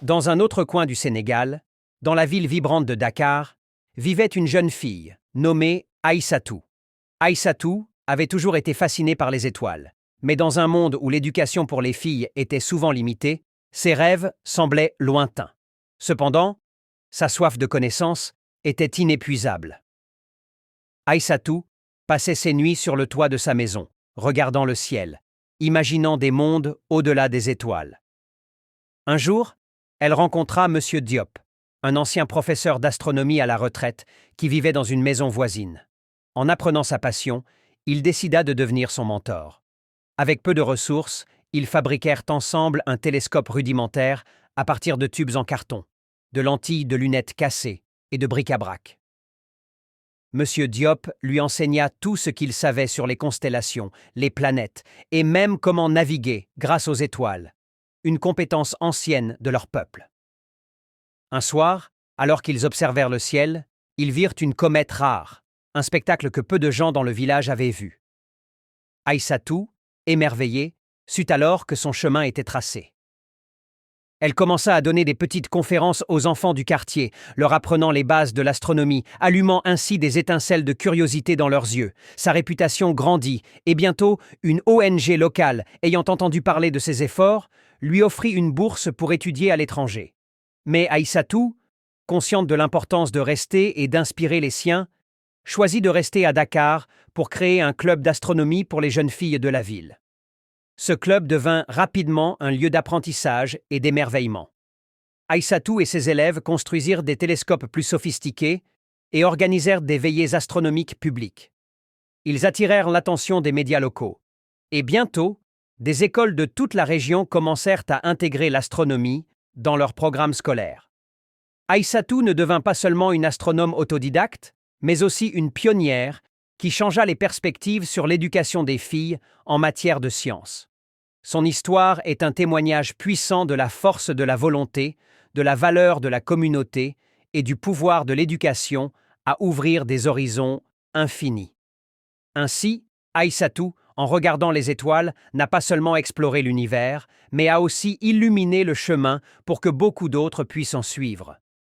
Dans un autre coin du Sénégal, dans la ville vibrante de Dakar, vivait une jeune fille, nommée Aïssatou. Aïssatou avait toujours été fascinée par les étoiles, mais dans un monde où l'éducation pour les filles était souvent limitée, ses rêves semblaient lointains. Cependant, sa soif de connaissance était inépuisable. Aïssatou passait ses nuits sur le toit de sa maison, regardant le ciel, imaginant des mondes au-delà des étoiles. Un jour, elle rencontra Monsieur Diop, un ancien professeur d'astronomie à la retraite qui vivait dans une maison voisine. En apprenant sa passion, il décida de devenir son mentor. Avec peu de ressources, ils fabriquèrent ensemble un télescope rudimentaire à partir de tubes en carton, de lentilles de lunettes cassées et de bric-à-brac. Monsieur Diop lui enseigna tout ce qu'il savait sur les constellations, les planètes et même comment naviguer grâce aux étoiles, une compétence ancienne de leur peuple. Un soir, alors qu'ils observèrent le ciel, ils virent une comète rare, un spectacle que peu de gens dans le village avaient vu. Aïssatou, émerveillée, sut alors que son chemin était tracé. Elle commença à donner des petites conférences aux enfants du quartier, leur apprenant les bases de l'astronomie, allumant ainsi des étincelles de curiosité dans leurs yeux. Sa réputation grandit, et bientôt, une ONG locale, ayant entendu parler de ses efforts, lui offrit une bourse pour étudier à l'étranger. Mais Aïssatou, consciente de l'importance de rester et d'inspirer les siens, choisit de rester à Dakar pour créer un club d'astronomie pour les jeunes filles de la ville. Ce club devint rapidement un lieu d'apprentissage et d'émerveillement. Aïssatou et ses élèves construisirent des télescopes plus sophistiqués et organisèrent des veillées astronomiques publiques. Ils attirèrent l'attention des médias locaux. Et bientôt, des écoles de toute la région commencèrent à intégrer l'astronomie dans leurs programmes scolaires. Aïssatou ne devint pas seulement une astronome autodidacte, mais aussi une pionnière qui changea les perspectives sur l'éducation des filles en matière de sciences. Son histoire est un témoignage puissant de la force de la volonté, de la valeur de la communauté et du pouvoir de l'éducation à ouvrir des horizons infinis. Ainsi, Aïssatou, en regardant les étoiles, n'a pas seulement exploré l'univers, mais a aussi illuminé le chemin pour que beaucoup d'autres puissent en suivre.